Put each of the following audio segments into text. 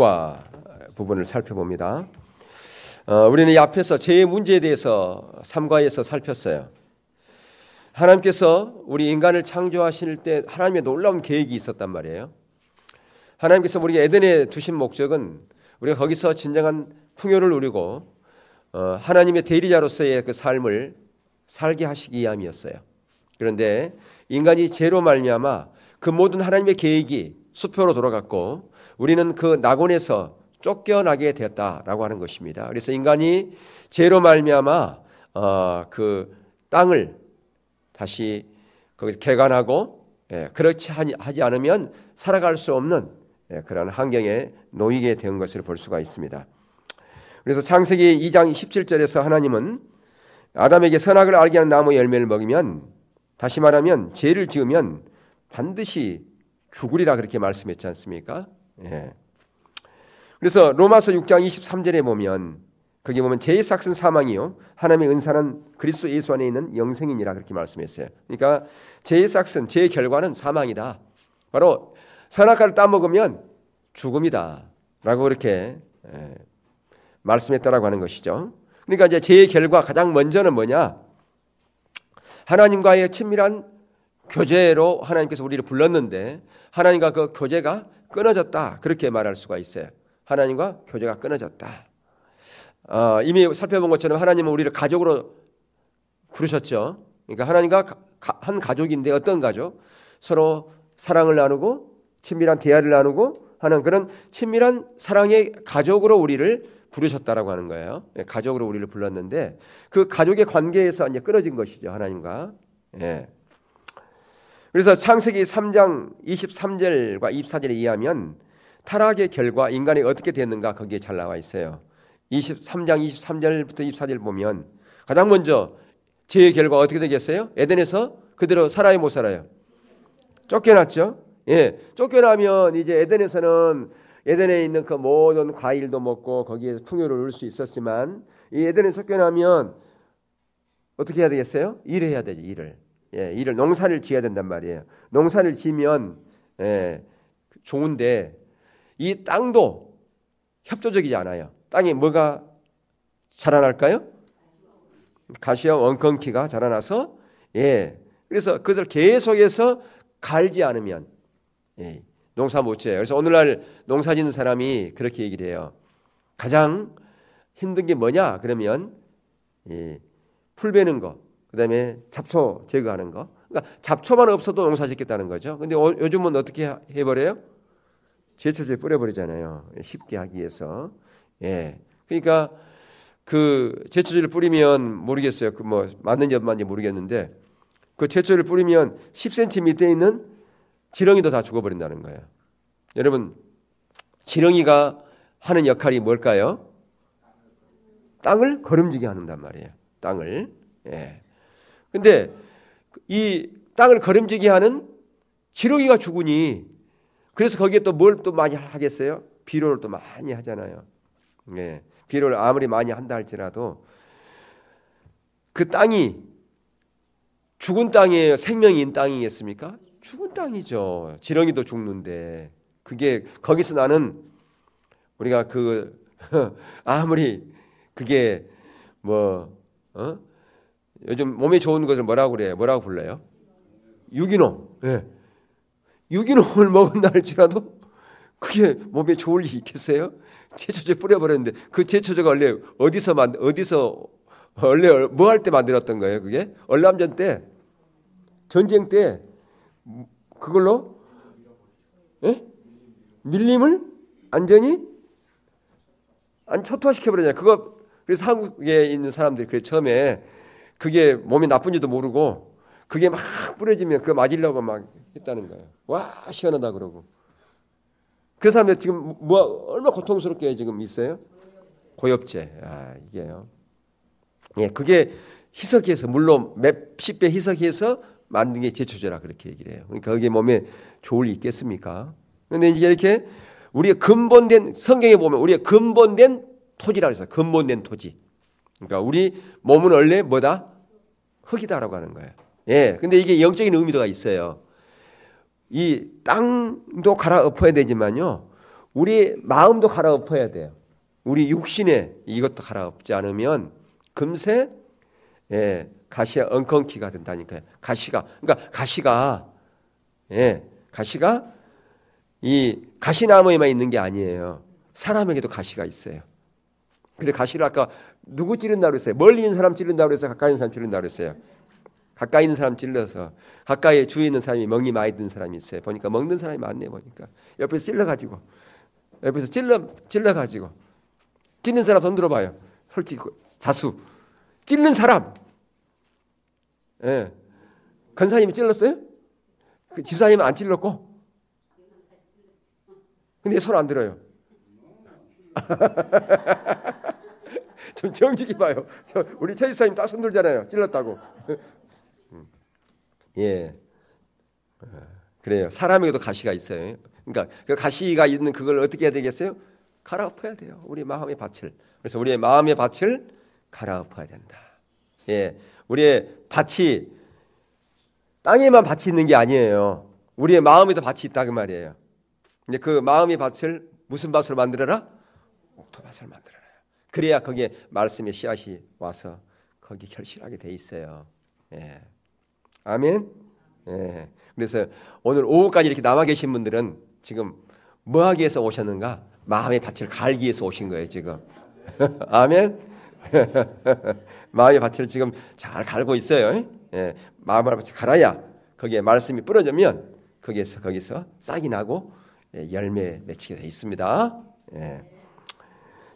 결과 부분을 살펴봅니다. 우리는 이 앞에서 죄의 문제에 대해서 3과에서 살폈어요. 하나님께서 우리 인간을 창조하실 때 하나님의 놀라운 계획이 있었단 말이에요. 하나님께서 우리가 에덴에 두신 목적은 우리가 거기서 진정한 풍요를 누리고 하나님의 대리자로서의 그 삶을 살게 하시기 위함이었어요. 그런데 인간이 죄로 말미암아 그 모든 하나님의 계획이 수표로 돌아갔고 우리는 그 낙원에서 쫓겨나게 되었다라고 하는 것입니다. 그래서 인간이 죄로 말미암아 그 땅을 다시 거기서 개간하고 그렇지 하지 않으면 살아갈 수 없는 그런 환경에 놓이게 된 것을 볼 수가 있습니다. 그래서 창세기 2장 17절에서 하나님은 아담에게 선악을 알게 하는 나무 열매를 먹으면, 다시 말하면 죄를 지으면 반드시 죽으리라 그렇게 말씀했지 않습니까? 그래서 로마서 6장 23절에 보면 거기 보면 죄의 삭은 사망이요 하나님의 은사는 그리스도 예수 안에 있는 영생이니라 그렇게 말씀했어요. 그러니까 죄의 삭은, 죄의 결과는 사망이다. 바로 선악과를 따먹으면 죽음이다 라고 그렇게 말씀했다라고 하는 것이죠. 그러니까 이제 죄의 결과 가장 먼저는 뭐냐? 하나님과의 친밀한 교제로 하나님께서 우리를 불렀는데 하나님과 그 교제가 끊어졌다 그렇게 말할 수가 있어요. 하나님과 교제가 끊어졌다. 이미 살펴본 것처럼 하나님은 우리를 가족으로 부르셨죠. 그러니까 하나님과 한 가족인데 어떤 가족? 서로 사랑을 나누고 친밀한 대화를 나누고 하는 그런 친밀한 사랑의 가족으로 우리를 부르셨다라고 하는 거예요. 가족으로 우리를 불렀는데 그 가족의 관계에서 이제 끊어진 것이죠. 하나님과. 그래서 창세기 3장 23절과 24절에 의하면 타락의 결과 인간이 어떻게 됐는가 거기에 잘 나와 있어요. 3장 23절부터 24절 보면 가장 먼저 죄의 결과 어떻게 되겠어요? 에덴에서 그대로 살아요, 못 살아요? 쫓겨났죠. 쫓겨나면 이제 에덴에 있는 그 모든 과일도 먹고 거기에서 풍요를 누릴 수 있었지만 이 에덴에 쫓겨나면 어떻게 해야 되겠어요? 일해야 되죠. 일을 농사를 지어야 된단 말이에요. 농사를 지면 좋은데 이 땅도 협조적이지 않아요. 땅에 뭐가 자라날까요? 가시와 엉겅퀴가 자라나서 그래서 그것을 계속해서 갈지 않으면 농사 못 지어요. 그래서 오늘날 농사 짓는 사람이 그렇게 얘기를 해요. 가장 힘든 게 뭐냐? 그러면 풀 베는 거, 그다음에 잡초 제거하는 거. 그러니까 잡초만 없어도 농사 짓겠다는 거죠. 근데 요즘은 어떻게 해버려요? 제초제 뿌려버리잖아요. 쉽게 하기 위해서. 그러니까 그 제초제를 뿌리면 모르겠어요. 그 뭐 맞는지 안 맞는지 모르겠는데 그 제초제를 뿌리면 10cm 밑에 있는 지렁이도 다 죽어버린다는 거예요. 여러분, 지렁이가 하는 역할이 뭘까요? 땅을 거름지게 한단 말이에요. 땅을. 근데 이 땅을 거름지게 하는 지렁이가 죽으니 그래서 거기에 또 뭘 또 많이 하겠어요? 비료를 또 많이 하잖아요. 비료를 아무리 많이 한다 할지라도 그 땅이 죽은 땅이에요? 생명인 땅이겠습니까? 죽은 땅이죠. 지렁이도 죽는데 그게 거기서 나는 우리가 그 아무리 그게 뭐 요즘 몸에 좋은 것을 뭐라고 그래요? 뭐라고 불러요? 유기농. 유기농을 먹은다 할지라도 그게 몸에 좋을 일이 있겠어요? 제초제 뿌려버렸는데 그 제초제가 원래 어디서 원래 뭐 할 때 만들었던 거예요? 그게 얼람전 때 전쟁 때 그걸로 밀림을 완전히 초토화시켜버리잖아요. 그거 그래서 한국에 있는 사람들이 그래 처음에 그게 몸에 나쁜지도 모르고 그게 막 뿌려지면 그거 맞으려고 막 했다는 거예요. 와 시원하다 그러고. 그 사람들 지금 뭐 얼마나 고통스럽게 지금 있어요? 고엽제. 이게요. 그게 희석해서 물로 몇십 배 희석해서 만든 게 제초제라 그렇게 얘기를 해요. 그러니까 그게 몸에 좋을 리 있겠습니까? 그런데 이제 이렇게 우리의 근본된 성경에 보면 우리의 근본된 토지라고 해서 근본된 토지. 그러니까 우리 몸은 원래 뭐다? 흙이다라고 하는 거예요. 근데 이게 영적인 의미가 있어요. 이 땅도 갈아엎어야 되지만요. 우리 마음도 갈아엎어야 돼요. 우리 육신에 이것도 갈아엎지 않으면 금세 가시가 엉겅퀴가 된다니까요. 그러니까 가시가 이 가시나무에만 있는 게 아니에요. 사람에게도 가시가 있어요. 그래 가시를 아까 누구 찌른다고 그랬어요? 멀리 있는 사람 찌른다고 그랬어요? 가까이 있는 사람 찌른다고 그랬어요? 가까이 있는 사람 찔러서 가까이 주위에 있는 사람이 먹이 많이 드는 사람이 있어요. 보니까 먹는 사람이 많네 보니까 옆에서 찔러가지고 찔는 사람 손 들어봐요. 솔직히 자수 찔는 사람 권사님이 찔렀어요? 그 집사님은 안 찔렀고 근데 손 안 들어요. 좀 정직히 봐요. 우리 최 집사님 딱 손 들잖아요. 찔렀다고. 그래요. 사람에게도 가시가 있어요. 그러니까 그 가시가 있는 그걸 어떻게 해야 되겠어요? 갈아엎어야 돼요. 우리 마음의 밭을. 그래서 우리의 마음의 밭을 갈아엎어야 된다. 우리의 밭이 땅에만 밭이 있는 게 아니에요. 우리의 마음에도 밭이 있다 그 말이에요. 근데 그 마음의 밭을 무슨 밭으로 만들어라? 옥토밭을 만들어라. 그래야 거기에 말씀의 씨앗이 와서 거기 결실하게 돼 있어요. 아멘. 그래서 오늘 오후까지 이렇게 남아 계신 분들은 지금 뭐 하기 위해서 오셨는가? 마음의 밭을 갈기 위해서 오신 거예요 지금. 아멘. 마음의 밭을 지금 잘 갈고 있어요. 마음의 밭을 갈아야 거기에 말씀이 뿌려지면 거기서 싹이 나고 열매 맺히게 돼 있습니다.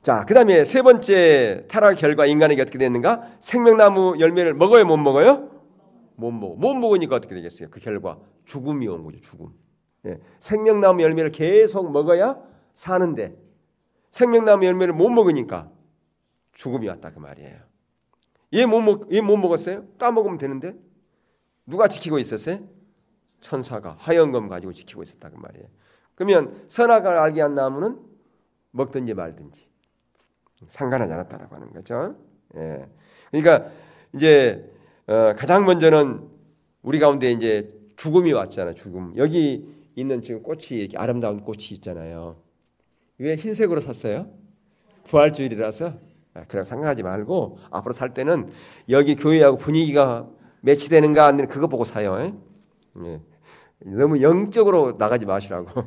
자, 그다음에 세 번째 타락 결과 인간에게 어떻게 됐는가? 생명나무 열매를 먹어요, 못 먹어요? 못 먹으니까 어떻게 되겠어요? 그 결과 죽음이 온 거죠, 죽음. 생명나무 열매를 계속 먹어야 사는데 생명나무 열매를 못 먹으니까 죽음이 왔다 그 말이에요. 얘 못 먹었어요? 따먹으면 되는데 누가 지키고 있었어요? 천사가 화영검 가지고 지키고 있었다 그 말이에요. 그러면 선악을 알게 한 나무는 먹든지 말든지 상관하지 않았다라고 하는 거죠. 그러니까 이제 가장 먼저는 우리 가운데 이제 죽음이 왔잖아요. 죽음. 여기 있는 지금 꽃이 이렇게 아름다운 꽃이 있잖아요. 왜 흰색으로 샀어요? 부활주일이라서. 그냥 상관하지 말고 앞으로 살 때는 여기 교회하고 분위기가 매치되는가 안 되는 그거 보고 사요. 너무 영적으로 나가지 마시라고.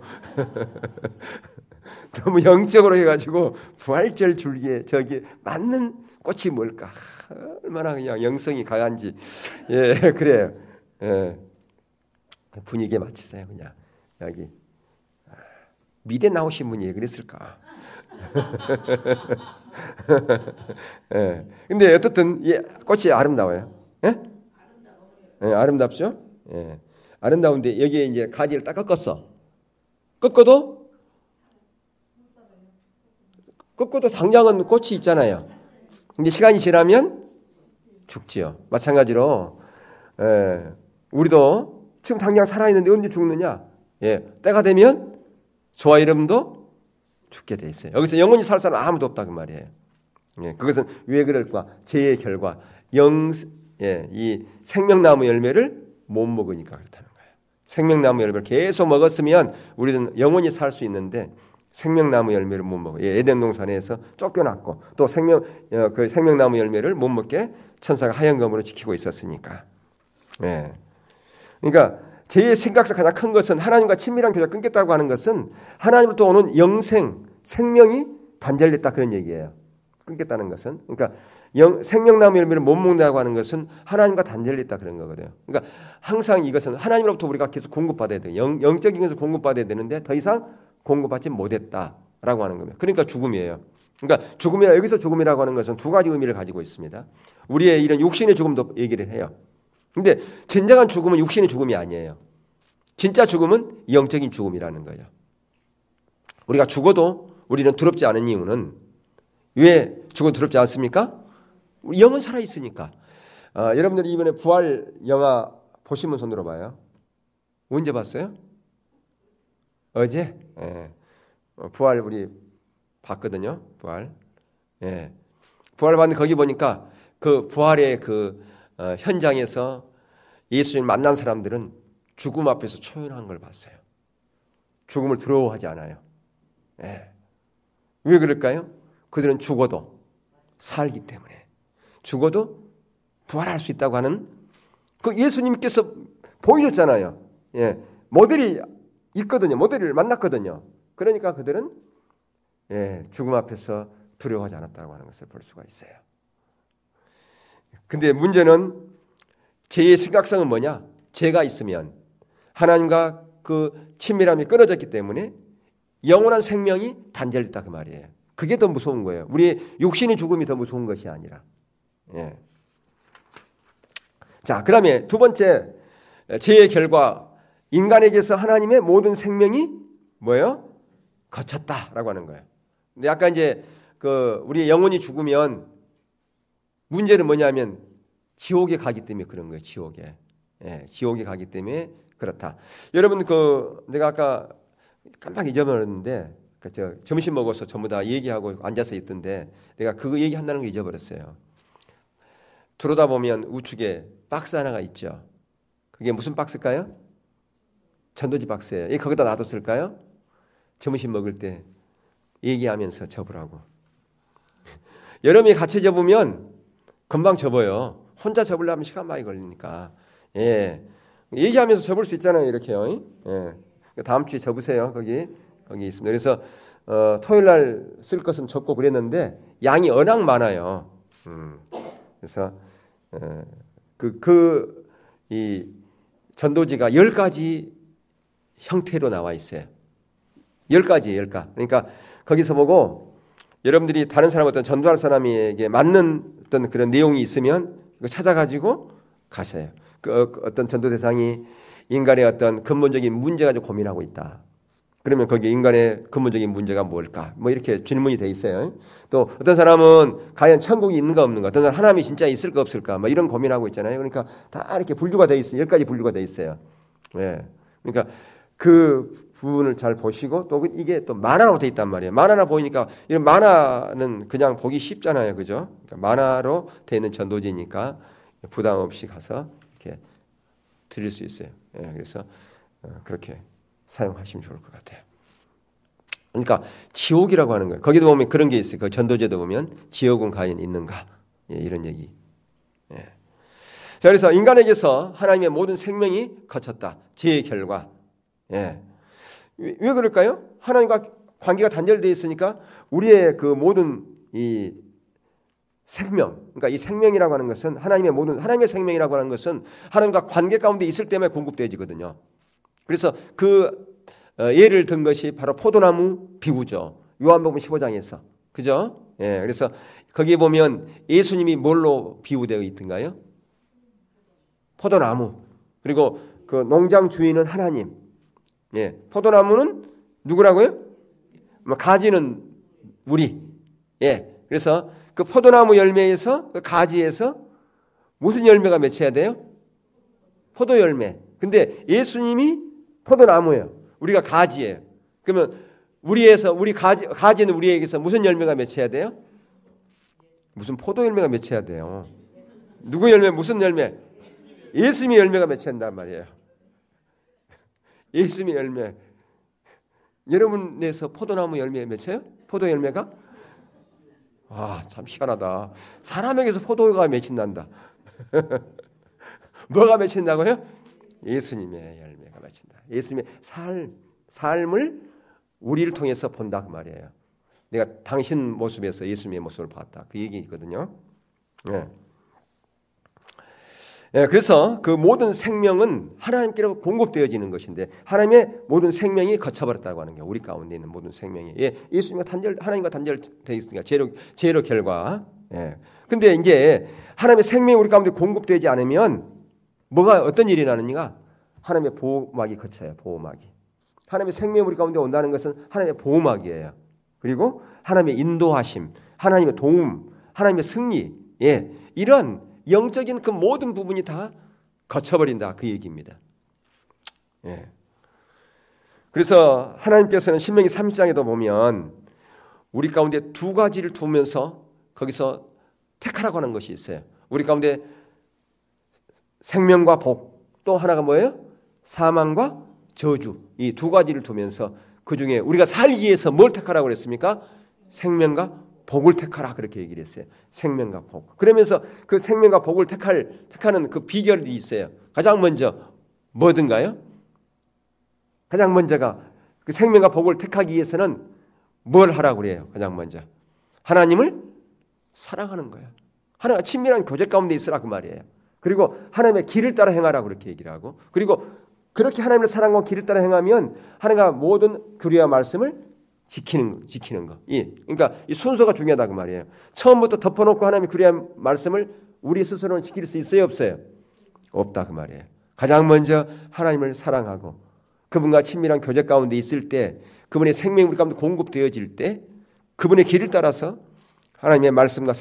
너무 영적으로 해가지고 부활절 줄기에 저기 맞는 꽃이 뭘까? 얼마나 그냥 영성이 강한지. 그래요. 분위기에 맞추세요. 그냥 여기 미대 나오신 분이 왜 그랬을까? 근데 어떻든 꽃이 아름다워요. 아름답죠? 아름다운데 여기에 이제 가지를 딱 꺾었어. 꺾어도 당장은 꽃이 있잖아요. 근데 시간이 지나면 죽지요. 마찬가지로 우리도 지금 당장 살아있는데 언제 죽느냐? 때가 되면 저와 여러분도 죽게 돼 있어요. 여기서 영원히 살 사람 아무도 없다 그 말이에요. 그것은 왜 그럴까? 죄의 결과 이 생명나무 열매를 못 먹으니까 그렇다는 거예요. 생명나무 열매를 계속 먹었으면 우리는 영원히 살 수 있는데 생명나무 열매를 못 먹어. 에덴 동산에서 쫓겨났고 또 그 생명나무 열매를 못 먹게 천사가 하얀검으로 지키고 있었으니까. 그러니까 죄의 심각성 가장 큰 것은 하나님과 친밀한 교제가 끊겼다고 하는 것은 하나님으로부터 오는 생명이 단절됐다 그런 얘기예요. 끊겼다는 것은. 그러니까 생명나무 열매를 못 먹는다고 하는 것은 하나님과 단절됐다 그런 거거든요. 그러니까 항상 이것은 하나님으로부터 우리가 계속 공급받아야 돼요. 영적인 것을 공급받아야 되는데 더 이상 공급받지 못했다라고 하는 겁니다. 그러니까 죽음이에요. 그러니까 여기서 죽음이라고 하는 것은 두 가지 의미를 가지고 있습니다. 우리의 이런 육신의 죽음도 얘기를 해요. 근데 진정한 죽음은 육신의 죽음이 아니에요. 진짜 죽음은 영적인 죽음이라는 거예요. 우리가 죽어도 우리는 두렵지 않은 이유는 왜 죽어도 두렵지 않습니까? 우리 영은 살아있으니까. 여러분들이 이번에 부활 영화 보시면 손 들어봐요. 언제 봤어요? 어제? 부활 우리 봤거든요. 부활. 부활 봤는데 거기 보니까 그 부활의 그 현장에서 예수님 만난 사람들은 죽음 앞에서 초연한 걸 봤어요. 죽음을 두려워하지 않아요. 예. 왜 그럴까요? 그들은 죽어도 살기 때문에. 죽어도 부활할 수 있다고 하는 그 예수님께서 보여줬잖아요. 예. 모델이 있거든요. 모델을 만났거든요. 그러니까 그들은 죽음 앞에서 두려워하지 않았다고 하는 것을 볼 수가 있어요. 근데 문제는 죄의 심각성은 뭐냐? 죄가 있으면 하나님과 그 친밀함이 끊어졌기 때문에 영원한 생명이 단절됐다 그 말이에요. 그게 더 무서운 거예요. 우리의 육신의 죽음이 더 무서운 것이 아니라. 예. 자, 그다음에 두 번째 죄의 결과 인간에게서 하나님의 모든 생명이 뭐예요? 거쳤다라고 하는 거예요. 근데 아까 이제 그 우리 영혼이 죽으면 문제는 뭐냐면 지옥에 가기 때문에 그런 거예요. 지옥에. 예, 지옥에 가기 때문에 그렇다. 여러분 그 내가 아까 깜빡 잊어버렸는데 저 점심 먹어서 전부 다 얘기하고 앉아서 있던데 내가 그거 얘기한다는 거 잊어버렸어요. 들어다 보면 우측에 박스 하나가 있죠. 그게 무슨 박스일까요? 전도지 박스예요. 거기다 놔뒀을까요? 점심 먹을 때 얘기하면서 접으라고. 여러분이 같이 접으면 금방 접어요. 혼자 접으려면 시간 많이 걸리니까. 예. 얘기하면서 접을 수 있잖아요. 이렇게요. 예. 다음 주에 접으세요. 거기 있습니다. 그래서 토요일 날 쓸 것은 접고 그랬는데 양이 워낙 많아요. 그래서 이 전도지가 10가지 형태로 나와 있어요. 10가지. 그러니까 거기서 보고 여러분들이 다른 사람 어떤 전도할 사람에게 맞는 어떤 그런 내용이 있으면 그거 찾아가지고 가세요. 그 어떤 전도 대상이 인간의 어떤 근본적인 문제 가지고 고민하고 있다. 그러면 거기 인간의 근본적인 문제가 뭘까? 뭐 이렇게 질문이 돼 있어요. 또 어떤 사람은 과연 천국이 있는가 없는가? 어떤 사람은 하나님이 진짜 있을까 없을까? 뭐 이런 고민하고 있잖아요. 그러니까 다 이렇게 분류가 돼 있어요. 10가지 분류가 돼 있어요. 예. 그러니까 그 부분을 잘 보시고 또 이게 또 만화로 돼 있단 말이에요. 만화나 보이니까 이런 만화는 그냥 보기 쉽잖아요. 그죠? 그러니까 만화로 돼 있는 전도지니까 부담 없이 가서 이렇게 드릴 수 있어요. 예. 그래서 그렇게 사용하시면 좋을 것 같아요. 그러니까 지옥이라고 하는 거예요. 거기도 보면 그런 게 있어요. 그 전도제도 보면 지옥은 과연 있는가? 예, 이런 얘기. 예. 자, 그래서 인간에게서 하나님의 모든 생명이 거쳤다. 죄의 결과. 예. 왜 그럴까요? 하나님과 관계가 단절되어 있으니까 우리의 그 모든 이 생명, 그러니까 이 생명이라고 하는 것은 하나님의 생명이라고 하는 것은 하나님과 관계 가운데 있을 때만 공급되어지거든요. 그래서 그 예를 든 것이 바로 포도나무 비유죠. 요한복음 15장에서. 그죠? 예. 그래서 거기에 보면 예수님이 뭘로 비유되어 있던가요? 포도나무. 그리고 그 농장 주인은 하나님. 예. 포도나무는 누구라고요? 가지는 우리. 예. 그래서 그 포도나무 열매에서 그 가지에서 무슨 열매가 맺혀야 돼요? 포도 열매. 근데 예수님이 포도나무예요. 우리가 가지예요. 그러면 우리 가지는 우리에게서 무슨 열매가 맺혀야 돼요? 무슨 포도 열매가 맺혀야 돼요. 누구 열매? 무슨 열매? 예수님의 열매가 맺혀야 한단 말이에요. 예수님의 열매. 여러분에서 포도나무 열매 맺혀요? 포도 열매가? 아, 참 희한하다. 사람에게서 포도가 맺힌단다. 뭐가 맺힌다고요? 예수님의 열매가 맺힌다. 예수님의 삶을 우리를 통해서 본다 그 말이에요. 내가 당신 모습에서 예수님의 모습을 봤다. 그 얘기거든요. 예. 예, 그래서 그 모든 생명은 하나님께로 공급되어지는 것인데 하나님의 모든 생명이 거쳐버렸다고 하는 게 우리 가운데 있는 모든 생명이 예수님과 하나님과 단절되어 있으니까 죄로 결과. 예. 근데 이제 하나님의 생명이 우리 가운데 공급되지 않으면 어떤 일이 나느냐? 하나님의 보호막이 거쳐요. 보호막이. 하나님의 생명이 우리 가운데 온다는 것은 하나님의 보호막이에요. 그리고 하나님의 인도하심, 하나님의 도움, 하나님의 승리, 이런 영적인 그 모든 부분이 다 거쳐버린다 그 얘기입니다. 예. 그래서 하나님께서는 신명기 30장에도 보면 우리 가운데 두 가지를 두면서 거기서 택하라고 하는 것이 있어요. 우리 가운데 생명과 복, 또 하나가 뭐예요? 사망과 저주, 이 두 가지를 두면서 그 중에 우리가 살기 위해서 뭘 택하라고 그랬습니까? 생명과 복을 택하라 그렇게 얘기를 했어요. 생명과 복. 그러면서 그 생명과 복을 택하는 그 비결이 있어요. 가장 먼저 뭐든가요? 가장 먼저가 그 생명과 복을 택하기 위해서는 뭘 하라고 그래요? 가장 먼저 하나님을 사랑하는 거예요. 하나님과 친밀한 교제 가운데 있으라 그 말이에요. 그리고 하나님의 길을 따라 행하라 그렇게 얘기를 하고, 그리고 그렇게 하나님의 사랑과 길을 따라 행하면 하나님과 모든 규례와 말씀을 지키는 거. 그러니까 이 순서가 중요하다 그 말이에요. 처음부터 덮어놓고 하나님의 규례와 말씀을 우리 스스로는 지킬 수 있어요, 없어요? 없다 그 말이에요. 가장 먼저 하나님을 사랑하고 그분과 친밀한 교제 가운데 있을 때, 그분의 생명이 우리 가운데 공급되어질 때 그분의 길을 따라서 하나님의 말씀과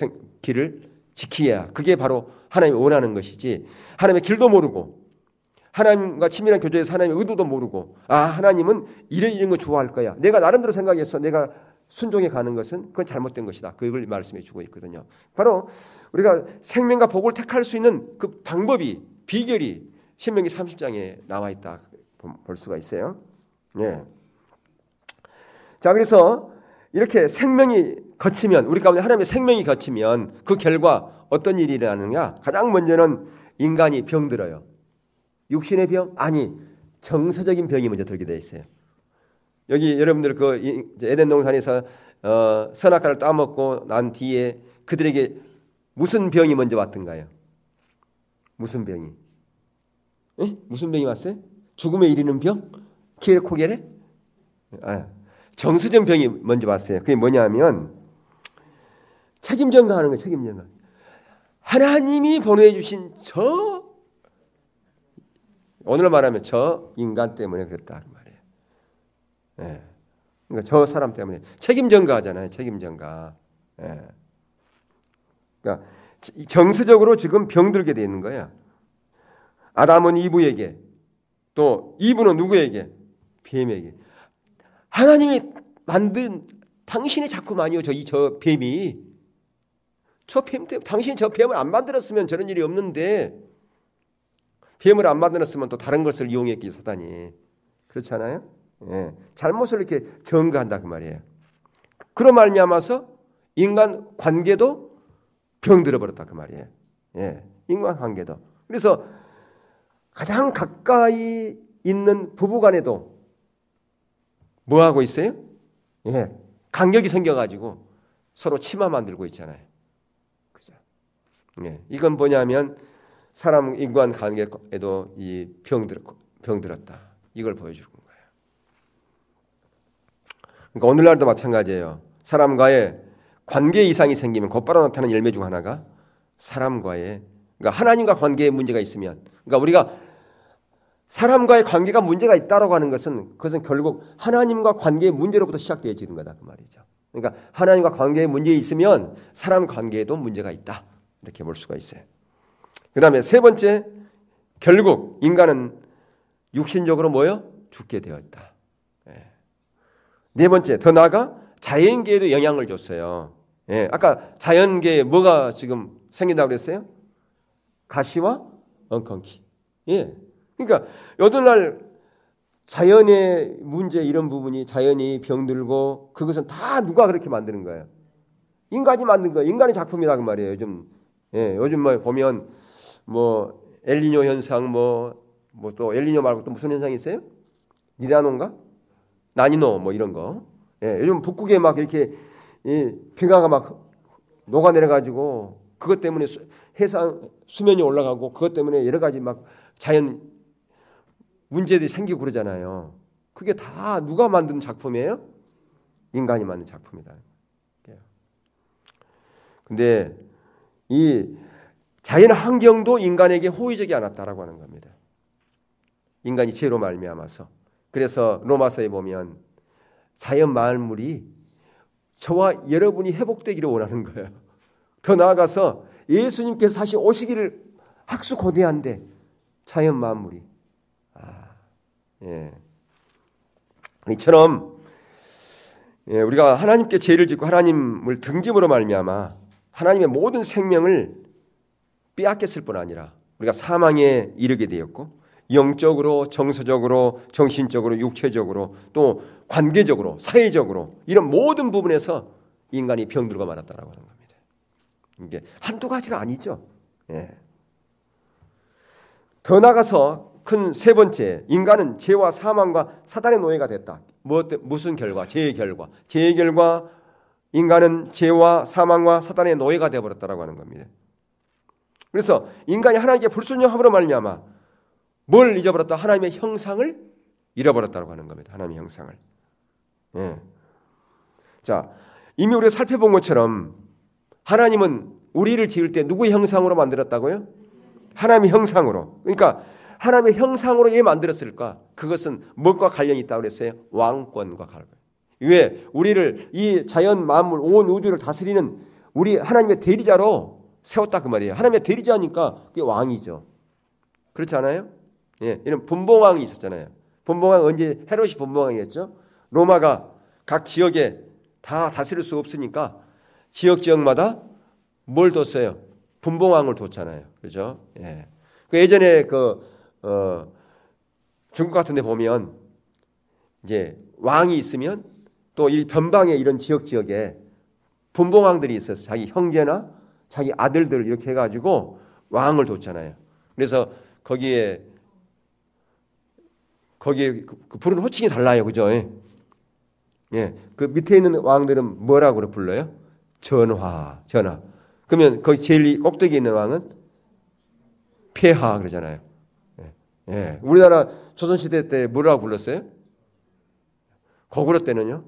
길을 지키야, 그게 바로 하나님이 원하는 것이지, 하나님의 길도 모르고 하나님과 친밀한 교제에서 하나님의 의도도 모르고 하나님은 이런 거 좋아할 거야, 내가 나름대로 생각해서 내가 순종해 가는 것은 그건 잘못된 것이다, 그걸 말씀해 주고 있거든요. 바로 우리가 생명과 복을 택할 수 있는 그 방법이, 비결이 신명기 30장에 나와 있다 볼 수가 있어요. 예. 자, 그래서 이렇게 생명이 거치면, 우리 가운데 하나님의 생명이 거치면 그 결과 어떤 일이 일어나느냐? 가장 먼저는 인간이 병들어요. 육신의 병? 아니, 정서적인 병이 먼저 들게 되어 있어요. 여기 여러분들 그 에덴 동산에서 선악과를 따먹고 난 뒤에 그들에게 무슨 병이 먼저 왔던가요? 무슨 병이? 에? 무슨 병이 왔어요? 죽음에 이르는 병? 키레코게레? 정서적 병이 먼저 왔어요. 그게 뭐냐면 책임 전가하는 거예요. 책임 전가. 하나님이 보내주신 오늘로 말하면 저 인간 때문에 그랬다 그 말이에요. 예. 그러니까 저 사람 때문에 책임 전가하잖아요. 책임 전가. 예. 그러니까 정서적으로 지금 병들게 돼 있는 거야. 아담은 이브에게, 또 이브는 누구에게? 뱀에게. 하나님이 만든 당신이 자꾸만요. 저 뱀이, 저 뱀 때문에, 당신이 저 뱀을 안 만들었으면 저런 일이 없는데, 뱀을 안 만들었으면 또 다른 것을 이용했기, 사단이. 그렇잖아요. 예. 잘못을 이렇게 전가한다 그 말이에요. 그런 말미암아서 인간 관계도 병들어 버렸다 그 말이에요. 예. 인간 관계도. 그래서 가장 가까이 있는 부부간에도 뭐 하고 있어요? 예, 간격이 생겨가지고 서로 치마 만들고 있잖아요. 그죠? 예, 이건 뭐냐면 사람 인간 관계에도 이 병들었다. 이걸 보여주는 거예요. 그러니까 오늘날도 마찬가지예요. 사람과의 관계 이상이 생기면 곧바로 나타나는 열매 중 하나가 사람과의, 그러니까 하나님과 관계에 문제가 있으면, 그러니까 우리가 사람과의 관계가 문제가 있다라고 하는 것은 그것은 결국 하나님과 관계의 문제로부터 시작되어지는 거다 그 말이죠. 그러니까 하나님과 관계에 문제 있으면 사람 관계에도 문제가 있다, 이렇게 볼 수가 있어요. 그 다음에 세 번째, 결국 인간은 육신적으로 뭐요? 죽게 되었다. 네 번째, 더 나아가 자연계에도 영향을 줬어요. 예, 아까 자연계에 뭐가 지금 생긴다고 그랬어요? 가시와 엉겅퀴. 예. 그러니까 오늘날 자연의 문제, 이런 부분이, 자연이 병들고, 그것은 다 누가 그렇게 만드는 거예요? 인간이 만든 거예요. 인간의 작품이라 그 말이에요. 요즘 뭐 보면 뭐 엘니뇨 현상, 뭐 또 엘니뇨 말고 또 무슨 현상이 있어요? 니다노인가? 나니노 뭐 이런 거. 예, 요즘 북극에 막 이렇게 빙하가 막 녹아내려 가지고 그것 때문에 해상 수면이 올라가고, 그것 때문에 여러 가지 막 자연 문제들이 생기고 그러잖아요. 그게 다 누가 만든 작품이에요? 인간이 만든 작품이다. 근데 이 자연 환경도 인간에게 호의적이 않았다라고 하는 겁니다. 인간이 죄로 말미암아서. 그래서 로마서에 보면 자연 만물이 저와 여러분이 회복되기를 원하는 거예요. 더 나아가서 예수님께서 다시 오시기를 학수고대한데 자연 만물이. 예. 이처럼 우리가 하나님께 죄를 짓고 하나님을 등짐으로 말미암아 하나님의 모든 생명을 빼앗겼을 뿐 아니라 우리가 사망에 이르게 되었고, 영적으로, 정서적으로, 정신적으로, 육체적으로, 또 관계적으로, 사회적으로 이런 모든 부분에서 인간이 병들고 말았다라고 하는 겁니다. 이게 한두 가지가 아니죠. 예. 더 나가서 큰 세 번째, 인간은 죄와 사망과 사단의 노예가 됐다. 무슨 결과? 죄의 결과. 죄의 결과 인간은 죄와 사망과 사단의 노예가 되어버렸다라고 하는 겁니다. 그래서 인간이 하나님께 불순종함으로 말미암아 뭘 잊어버렸다? 하나님의 형상을 잃어버렸다고 하는 겁니다. 하나님의 형상을. 예. 자, 이미 우리가 살펴본 것처럼 하나님은 우리를 지을 때 누구의 형상으로 만들었다고요? 하나님의 형상으로. 그러니까 하나님의 형상으로 왜 만들었을까? 그것은 무엇과 관련이 있다고 그랬어요? 왕권과 관련. 왜? 우리를 이 자연 만물 온 우주를 다스리는 우리 하나님의 대리자로 세웠다 그 말이에요. 하나님의 대리자니까 그게 왕이죠. 그렇지 않아요? 예, 이런 분봉왕이 있었잖아요. 분봉왕 언제 헤롯이 분봉왕이었죠? 로마가 각 지역에 다 다스릴 수 없으니까 지역마다 뭘 뒀어요? 분봉왕을 뒀잖아요. 그렇죠? 예. 그 예전에 중국 같은 데 보면 이제 왕이 있으면 또 이 변방의 이런 지역에 분봉왕들이 있어서 자기 형제나 자기 아들들 이렇게 해가지고 왕을 뒀잖아요. 그래서 거기에 그 부르는 호칭이 달라요. 그죠? 예. 예. 그 밑에 있는 왕들은 뭐라고 불러요? 전하. 그러면 거기 제일 꼭대기에 있는 왕은 폐하 그러잖아요. 예. 예. 우리나라 조선시대 때 뭐라고 불렀어요? 거구려 때는요?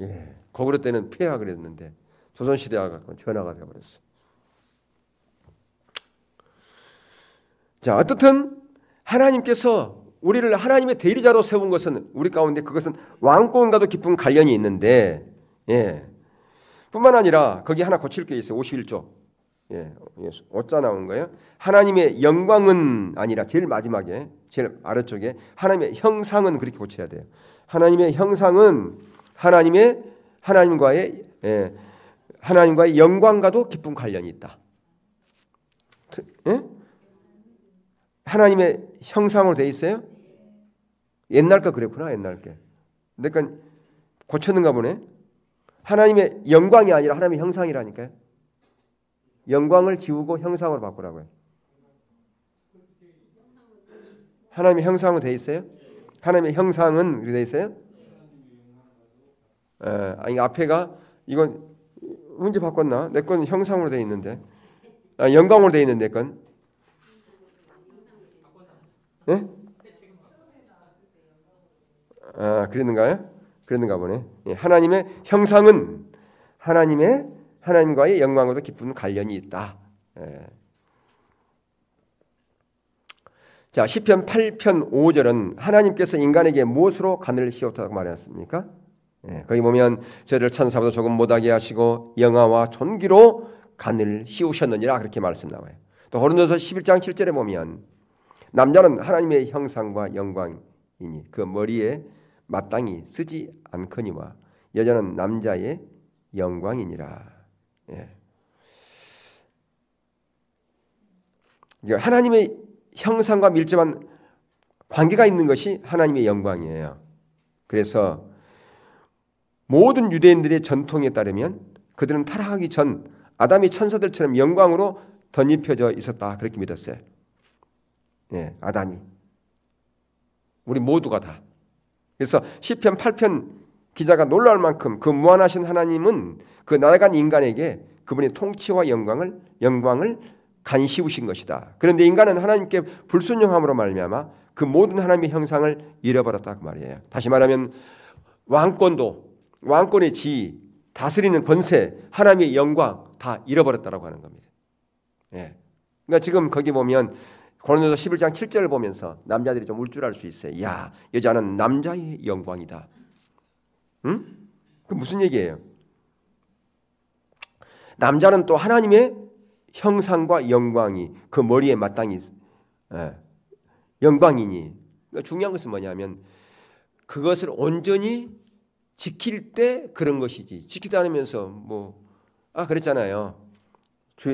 예. 거구려 때는 폐하 그랬는데 조선시대가 전하가 되어버렸어. 자, 어떻든 하나님께서 우리를 하나님의 대리자로 세운 것은 우리 가운데 그것은 왕권과도 깊은 관련이 있는데, 예. 뿐만 아니라 거기 하나 고칠 게 있어요. 51조. 예, 어짜 나온 거예요. 하나님의 영광은 아니라 제일 마지막에 제일 아래쪽에 하나님의 형상은 그렇게 고쳐야 돼요. 하나님의 형상은 하나님과의 영광과도 깊은 관련이 있다. 예? 하나님의 형상으로 돼 있어요? 옛날 거 그랬구나. 옛날 게. 그러니까 고쳤는가 보네. 하나님의 영광이 아니라 하나님의 형상이라니까요. 영광을 지우고 형상으로 바꾸라고요. 하나님의 형상으로 돼 있어요? 하나님의 형상은 그렇게 돼 있어요? 아니 앞에가 이건 언제 바꿨나? 내 건 형상으로 돼 있는데. 영광으로 돼 있는데 내 건. 예? 그랬는가요? 그랬는가 보네. 예, 하나님의 형상은 하나님과의 영광과도 깊은 관련이 있다. 예. 자, 시편 8편 5절은 하나님께서 인간에게 무엇으로 간을 씌웠다고 말했습니까? 예, 거기 보면 저를 천사보다 조금 못하게 하시고 영화와 존귀로 간을 씌우셨느니라 그렇게 말씀 나와요. 또 고린도서 11장 7절에 보면 남자는 하나님의 형상과 영광이니 그 머리에 마땅히 쓰지 않거니와 여자는 남자의 영광이니라. 예. 하나님의 형상과 밀접한 관계가 있는 것이 하나님의 영광이에요. 그래서 모든 유대인들의 전통에 따르면 그들은 타락하기 전 아담이 천사들처럼 영광으로 덧입혀져 있었다 그렇게 믿었어요. 예, 아담이 우리 모두가 다. 그래서 시편 8편 기자가 놀랄 만큼 그 무한하신 하나님은 그 나아간 인간에게 그분의 통치와 영광을 간씌우신 것이다. 그런데 인간은 하나님께 불순종함으로 말미암아 그 모든 하나님의 형상을 잃어버렸다 그 말이에요. 다시 말하면 왕권의 지위, 다스리는 권세, 하나님의 영광 다 잃어버렸다라고 하는 겁니다. 예. 그러니까 지금 거기 보면 고린도서 11장 7절을 보면서 남자들이 좀 울줄할 수 있어요. 야, 여자는 남자의 영광이다. 응? 그 무슨 얘기예요? 남자는 또 하나님의 형상과 영광이 그 머리에 마땅히 영광이니. 그러니까 중요한 것은 뭐냐면 그것을 온전히 지킬 때 그런 것이지. 지키지 않으면서 그랬잖아요.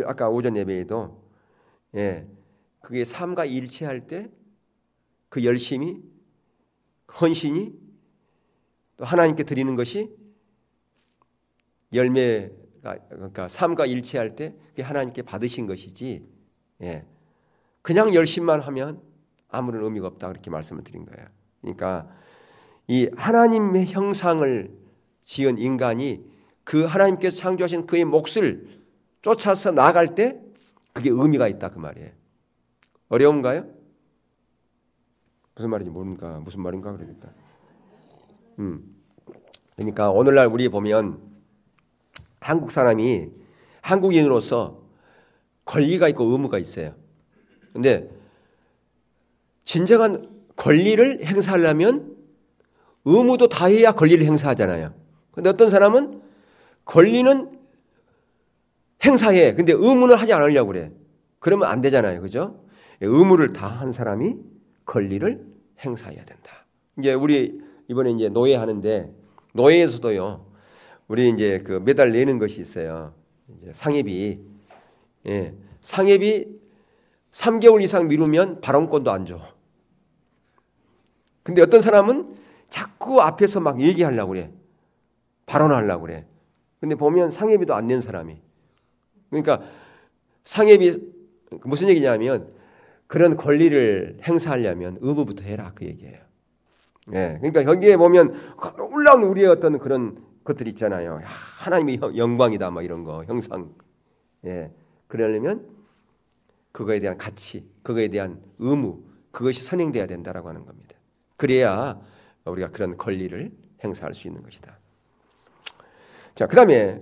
아까 오전 예배에도 그게 삶과 일치할 때 그 열심이, 헌신이 또 하나님께 드리는 것이 열매가, 그러니까 삶과 일치할 때 그게 하나님께 받으신 것이지, 예, 그냥 열심만 하면 아무런 의미가 없다, 그렇게 말씀을 드린 거예요. 그러니까 이 하나님의 형상을 지은 인간이 그 하나님께서 창조하신 그의 몫을 쫓아서 나아갈 때 그게 의미가 있다, 그 말이에요. 어려운가요? 무슨 말인지 모르니까 무슨 말인가 그러니까. 그러니까 오늘날 우리 보면 한국 사람이 한국인으로서 권리가 있고 의무가 있어요. 근데 진정한 권리를 행사하려면 의무도 다해야 권리를 행사하잖아요. 근데 어떤 사람은 권리는 행사해. 근데 의무는 하지 않으려고 그래. 그러면 안 되잖아요. 그죠? 의무를 다한 사람이 권리를 행사해야 된다. 이제 우리 이번에 이제 노예 하는데 노예에서도요. 우리 이제 그 매달 내는 것이 있어요. 이제 상해비. 예. 상해비 3개월 이상 미루면 발언권도 안 줘. 근데 어떤 사람은 자꾸 앞에서 막 얘기하려고 그래. 발언하려고 그래. 근데 보면 상해비도 안 낸 사람이. 그러니까 상해비 무슨 얘기냐면 그런 권리를 행사하려면 의무부터 해라, 그 얘기예요. 예, 그러니까 여기에 보면 놀라운 우리의 어떤 그런 것들 있잖아요. 하나님의 영광이다, 막 이런 거, 형상. 예, 그러려면 그거에 대한 가치, 그거에 대한 의무, 그것이 선행돼야 된다라고 하는 겁니다. 그래야 우리가 그런 권리를 행사할 수 있는 것이다. 자, 그다음에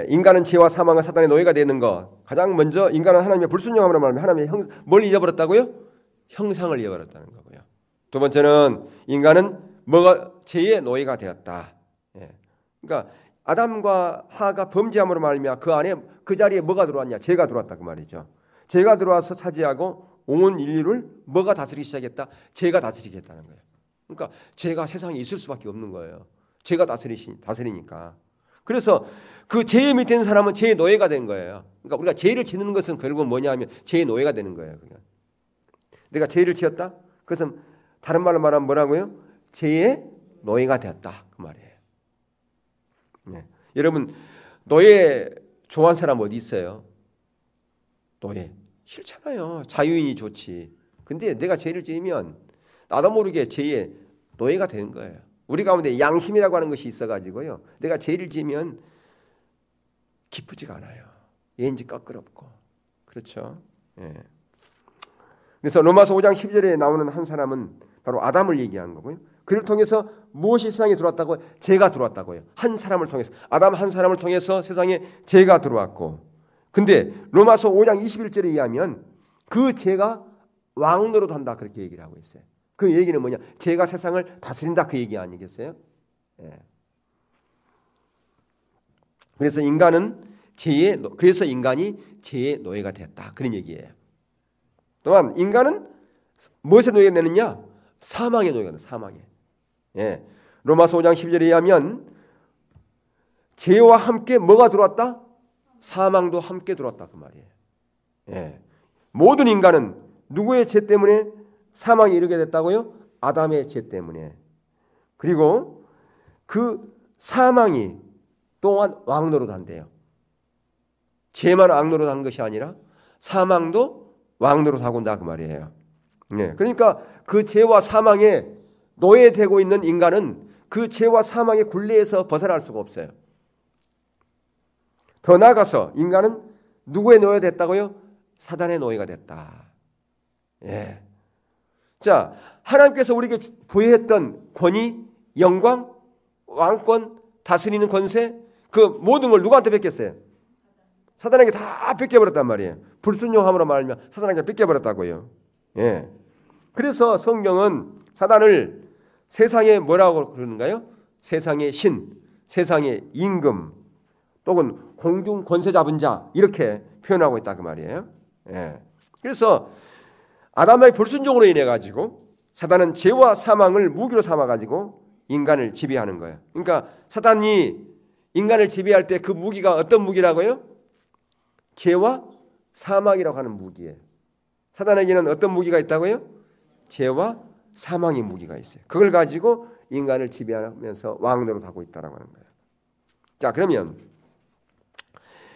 인간은 죄와 사망과 사단의 노예가 되는 것. 가장 먼저 인간은 하나님의 불순종함으로 말하면 하나님의 뭘 잊어버렸다고요? 형상을 잃어버렸다는 거고요. 두 번째는 인간은 뭐가 죄의 노예가 되었다. 예. 그러니까 아담과 하가 범죄함으로 말미암아 그 안에 그 자리에 뭐가 들어왔냐? 죄가 들어왔다, 그 말이죠. 죄가 들어와서 차지하고 온 인류를 뭐가 다스리기 시작했다? 죄가 다스리겠다는 거예요. 그러니까 죄가 세상에 있을 수밖에 없는 거예요. 죄가 다스리니까. 그래서 그 죄의 밑에 있는 사람은 죄의 노예가 된 거예요. 그러니까 우리가 죄를 짓는 것은 결국은 뭐냐 하면 죄의 노예가 되는 거예요. 그냥. 내가 죄를 지었다? 그것은 다른 말로 말하면 뭐라고요? 죄의 노예가 되었다, 그 말이에요. 네. 여러분 노예 좋아하는 사람 어디 있어요? 노예 싫잖아요. 자유인이 좋지. 근데 내가 죄를 지으면 나도 모르게 죄의 노예가 되는 거예요. 우리 가운데 양심이라고 하는 것이 있어가지고요. 내가 죄를 지으면 기쁘지가 않아요. 왠지 껄끄럽고. 그렇죠? 예. 그래서 로마서 5장 12절에 나오는 한 사람은 바로 아담을 얘기한 거고요. 그를 통해서 무엇이 세상에 들어왔다고? 죄가 들어왔다고요. 한 사람을 통해서. 아담 한 사람을 통해서 세상에 죄가 들어왔고. 근데 로마서 5장 21절에 의하면 그 죄가 왕노릇 한다, 그렇게 얘기를 하고 있어요. 그 얘기는 뭐냐? 죄가 세상을 다스린다, 그 얘기 아니겠어요? 예. 그래서 인간이 죄의 노예가 됐다, 그런 얘기예요. 또한 인간은 무엇의 노예가 되느냐? 사망의 노예가 된다, 사망의. 예. 로마서 5장 12절에 의하면 죄와 함께 뭐가 들어왔다? 사망도 함께 들어왔다, 그 말이에요. 예. 모든 인간은 누구의 죄 때문에 사망에 이르게 됐다고요? 아담의 죄 때문에. 그리고 그 사망이 또한 왕노릇한대요. 죄만 왕노릇한 것이 아니라 사망도 왕노릇하고 온다, 그 말이에요. 네. 그러니까 그 죄와 사망에 노예되고 있는 인간은 그 죄와 사망의 굴레에서 벗어날 수가 없어요. 더 나아가서 인간은 누구의 노예가 됐다고요? 사단의 노예가 됐다. 예. 자, 하나님께서 우리에게 부여했던 권위, 영광, 왕권, 다스리는 권세, 그 모든 걸 누구한테 뺏겼어요? 사단에게 다 뺏겨버렸단 말이에요. 불순종함으로 말하면 사단에게 뺏겨버렸다고요. 예. 그래서 성경은 사단을 세상에 뭐라고 그러는가요? 세상의 신, 세상의 임금, 또는 공중 권세 잡은 자, 이렇게 표현하고 있다, 그 말이에요. 예. 그래서 아담의 불순종으로 인해 가지고 사단은 죄와 사망을 무기로 삼아 가지고 인간을 지배하는 거예요. 그러니까 사단이 인간을 지배할 때 그 무기가 어떤 무기라고요? 죄와 사망이라고 하는 무기예요. 사단에게는 어떤 무기가 있다고요? 죄와 사망의 무기가 있어요. 그걸 가지고 인간을 지배하면서 왕노릇하고 있다라고 하는 거예요. 자, 그러면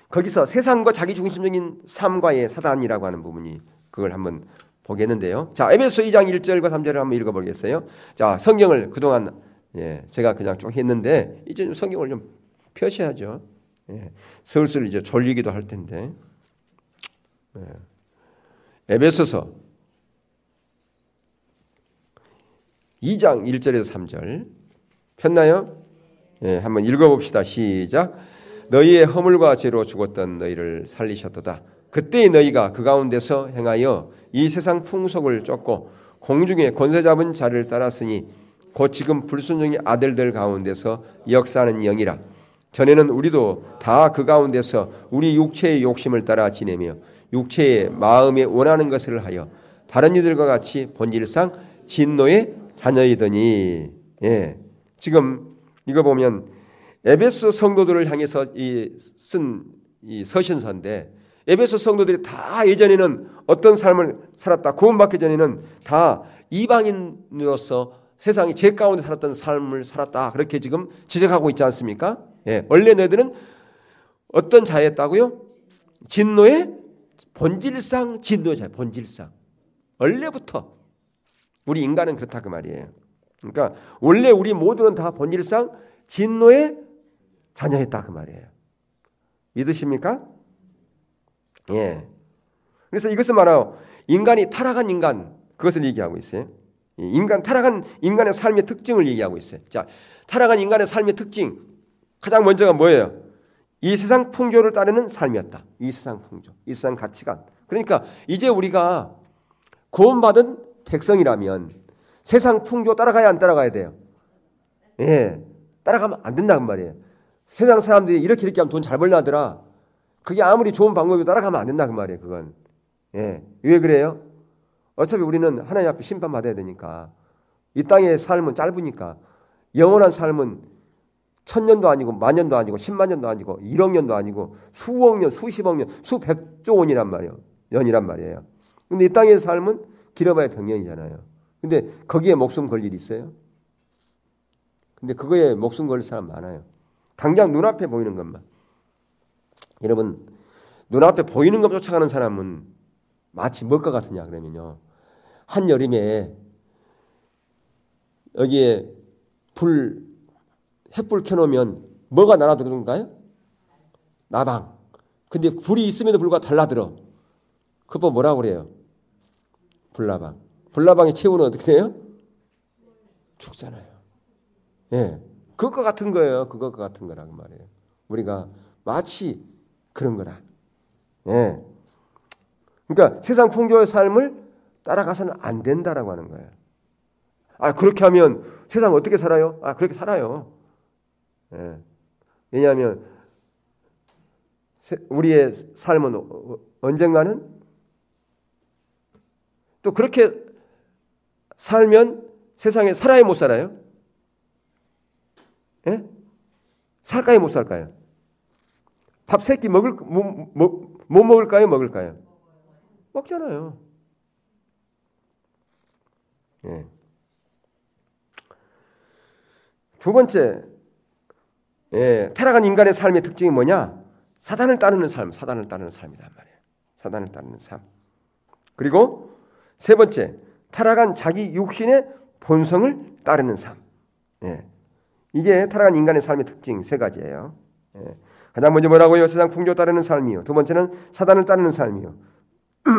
거기서 세상과 자기중심적인 삶과의 사단이라고 하는 부분이 그걸 한번 보겠는데요. 자, 에베소 2장 1절과 3절을 한번 읽어보겠어요. 자, 성경을 그동안 제가 그냥 쭉 했는데 이제 성경을 좀 펴셔야죠. 슬슬 이제 졸리기도 할 텐데. 에베소서 2장 1절에서 3절 폈나요? 한번 읽어봅시다. 시작. 너희의 허물과 죄로 죽었던 너희를 살리셨도다. 그때의 너희가 그 가운데서 행하여 이 세상 풍속을 쫓고 공중에 권세 잡은 자를 따랐으니 곧 지금 불순종의 아들들 가운데서 역사하는 영이라. 전에는 우리도 다 그 가운데서 우리 육체의 욕심을 따라 지내며 육체의 마음에 원하는 것을 하여 다른 이들과 같이 본질상 진노의 자녀이더니. 지금 이거 보면 에베소 성도들을 향해서 쓴 서신서인데 에베소 성도들이 다 예전에는 어떤 삶을 살았다. 구원받기 전에는 다 이방인으로서 세상의 죄 가운데 살았던 삶을 살았다. 그렇게 지금 지적하고 있지 않습니까? 원래 너희들은 어떤 자였다고요? 진노의 본질상 진노의 자예요. 본질상. 원래부터 우리 인간은 그렇다 그 말이에요. 그러니까 원래 우리 모두는 다 본질상 진노의 자녀였다 그 말이에요. 믿으십니까? 그래서 이것을 말하고 인간이 타락한 인간 그것을 얘기하고 있어요. 타락한 인간의 삶의 특징을 얘기하고 있어요. 자, 타락한 인간의 삶의 특징 가장 먼저가 뭐예요? 이 세상 풍조를 따르는 삶이었다. 이 세상 풍조, 이 세상 가치관. 그러니까 이제 우리가 구원받은 백성이라면 세상 풍조 따라가야 안 따라가야 돼요? 따라가면 안 된다는 말이에요. 세상 사람들이 이렇게 하면 돈 잘 벌나더라. 그게 아무리 좋은 방법이도 따라가면 안 된다 그 말이에요. 그건. 왜 그래요? 어차피 우리는 하나님 앞에 심판받아야 되니까. 이 땅의 삶은 짧으니까. 영원한 삶은 1000년도 아니고 만년도 아니고 10만 년도 아니고 1억 년도 아니고 수억 년, 수십억 년, 수백조 원이란 말이에요. 년이란 말이에요. 근데 이 땅의 삶은 길어봐야 100년이잖아요. 근데 거기에 목숨 걸 일 있어요? 근데 그거에 목숨 걸 사람 많아요. 당장 눈앞에 보이는 것만. 여러분, 눈앞에 보이는 것 쫓아가는 사람은 마치 뭘것 같으냐 그러면요. 한여름에 여기에 햇불 켜놓으면 뭐가 날아들어온가요? 나방. 근데 불이 있음에도 불구하고 달라들어. 그거 뭐라고 그래요? 불나방. 불나방의 최후는 어떻게 돼요? 죽잖아요. 그것과 같은 거예요. 그것과 같은 거라고 말이에요. 우리가 마치 그런 거라. 그러니까 세상 풍조의 삶을 따라가서는 안 된다라고 하는 거예요. 그렇게 하면 세상 어떻게 살아요? 그렇게 살아요. 왜냐하면 우리의 삶은 언젠가는 또 그렇게 살면 세상에 살아야 못 살아요? 살까요 못 살까요? 밥 3끼 못 먹을까요 먹을까요? 먹잖아요. 두 번째, 타락한 인간의 삶의 특징이 뭐냐? 사단을 따르는 삶, 사단을 따르는 삶이란 말이에요. 사단을 따르는 삶. 그리고 세 번째, 타락한 자기 육신의 본성을 따르는 삶. 이게 타락한 인간의 삶의 특징 세 가지예요. 가장 먼저 뭐라고요? 세상 풍조 따르는 삶이요. 두 번째는 사단을 따르는 삶이요.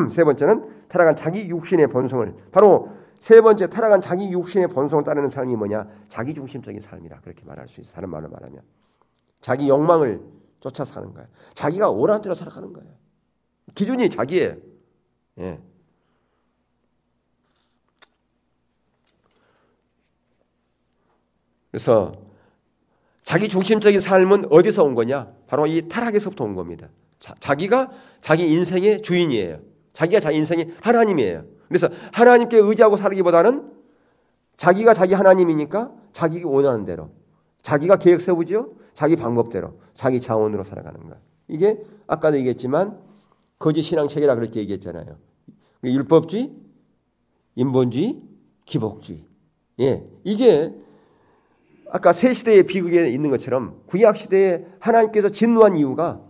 세 번째는 타락한 자기 육신의 본성을. 바로 세 번째 타락한 자기 육신의 본성을 따르는 삶이 뭐냐? 자기 중심적인 삶이라 그렇게 말할 수 있어요. 다른 말로 말하면 자기 욕망을 쫓아 사는 거예요. 자기가 원하는 대로 살아가는 거예요. 기준이 자기예요. 그래서 자기 중심적인 삶은 어디서 온 거냐? 바로 이 타락에서부터 온 겁니다. 자기가 자기 인생의 주인이에요. 자기가 자기 인생의 하나님이에요. 그래서 하나님께 의지하고 살기보다는 자기가 자기 하나님이니까 자기가 원하는 대로 자기가 계획 세우죠. 자기 방법대로 자기 자원으로 살아가는 거예요. 이게 아까도 얘기했지만 거짓 신앙 체계라 그렇게 얘기했잖아요. 율법주의, 인본주의, 기복주의. 예, 이게 아까 새 시대의 비극에 있는 것처럼 구약 시대에 하나님께서 진노한 이유가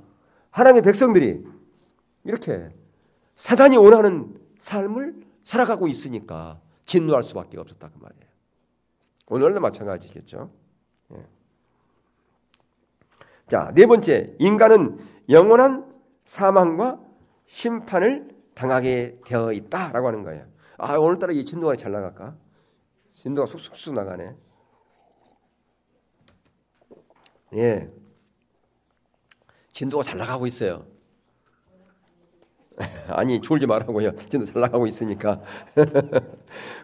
하나님의 백성들이 이렇게 사단이 원하는 삶을 살아가고 있으니까 진노할 수밖에 없었다 그 말이에요. 오늘도 마찬가지겠죠. 예. 자, 네 번째, 인간은 영원한 사망과 심판을 당하게 되어 있다라고 하는 거예요. 아, 오늘따라 이 진도가 잘 나갈까? 진도가 쑥쑥쑥 나가네. 예, 진도가 잘 나가고 있어요. 아니, 졸지 말라고요. 진도 잘 나가고 있으니까.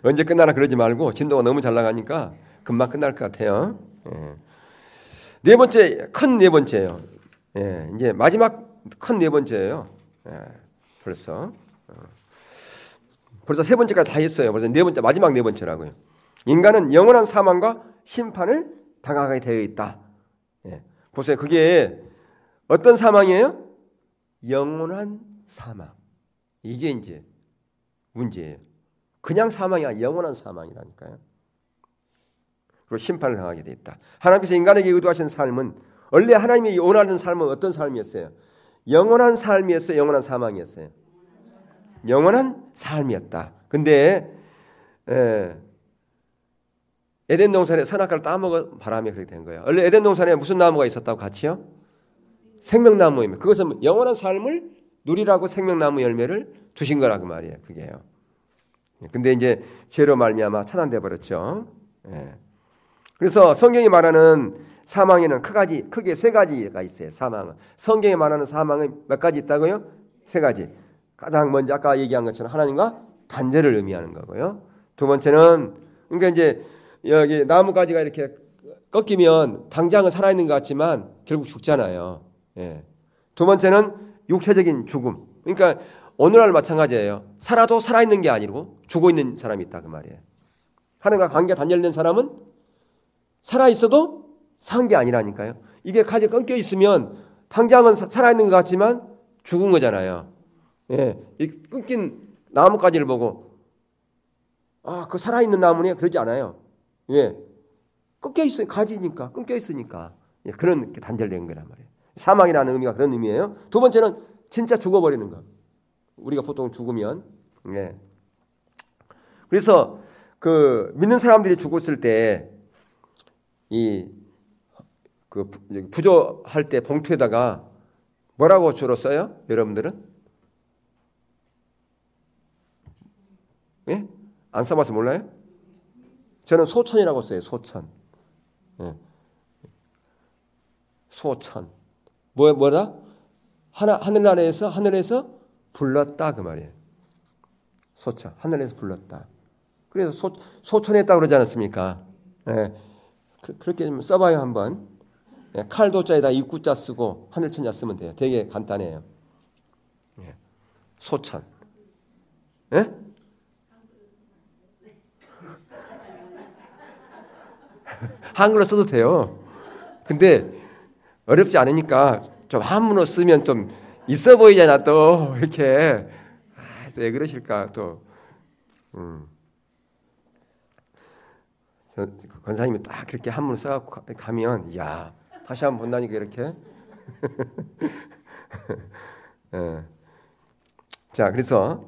언제 끝나나 그러지 말고 진도가 너무 잘 나가니까 금방 끝날 것 같아요. 예. 네 번째, 큰 네 번째예요. 예, 이제 마지막 큰 네 번째예요. 예, 벌써 세 번째까지 다 했어요. 벌써 네 번째, 마지막 네 번째라고요. 인간은 영원한 사망과 심판을 당하게 되어 있다. 예, 보세요. 그게 어떤 사망이에요? 영원한 사망. 이게 이제 문제예요. 그냥 사망이 아니라 영원한 사망이라니까요. 그리고 심판을 당하게 되어 있다. 하나님께서 인간에게 의도하신 삶은 원래 하나님이 원하는 삶은 어떤 삶이었어요? 영원한 삶이었어요? 영원한 사망이었어요? 영원한 삶이었다. 근데 에덴 동산에 선악과를 따먹은 바람에 그렇게 된 거예요. 원래 에덴 동산에 무슨 나무가 있었다고 같이요? 생명나무입니다. 그것은 영원한 삶을 누리라고 생명나무 열매를 주신 거라고 말이에요. 그게요. 근데 이제 죄로 말미암아 차단돼 버렸죠. 예. 그래서 성경이 말하는 사망에는 크게 세 가지가 있어요. 사망은. 성경이 말하는 사망은 몇 가지 있다고요? 세 가지. 가장 먼저 아까 얘기한 것처럼 하나님과 단절을 의미하는 거고요. 두 번째는 그러니까 이제 여기 나무 가지가 이렇게 꺾이면 당장은 살아있는 것 같지만 결국 죽잖아요. 예. 두 번째는 육체적인 죽음. 그러니까 오늘날 마찬가지예요. 살아도 살아있는 게 아니고 죽어 있는 사람이 있다 그 말이에요. 하나님과 관계가 단절된 사람은 살아있어도 산 게 아니라니까요. 이게 가지 끊겨 있으면 당장은 살아있는 것 같지만 죽은 거잖아요. 예, 이 끊긴 나뭇가지를 보고 아, 그 살아있는 나무네 그러지 않아요. 예, 끊겨 있으니 가지니까 끊겨 있으니까 예, 그런 단절된 거란 말이에요. 사망이라는 의미가 그런 의미예요. 두 번째는 진짜 죽어버리는 거. 우리가 보통 죽으면 예. 그래서 그 믿는 사람들이 죽었을 때 그 부조할 때 봉투에다가 뭐라고 주로 써요? 여러분들은? 예? 안 써봐서 몰라요? 저는 소천이라고 써요. 소천. 예. 소천. 뭐라? 하늘에서 불렀다 그 말이에요. 소천. 하늘에서 불렀다. 그래서 소천했다 그러지 않았습니까? 예. 그렇게 좀 써봐요 한번. 예. 칼도자에다 입구자 쓰고 하늘천자 쓰면 돼요. 되게 간단해요. 예. 소천. 예? 한글로 써도 돼요. 근데 어렵지 않으니까 좀 한문으로 쓰면 좀 있어 보이잖아 또 이렇게. 왜 그러실까 또. 권사님이 딱 그렇게 한문을 써갖고 가면 야 다시 한번 본다니까 이렇게. 예. 자 그래서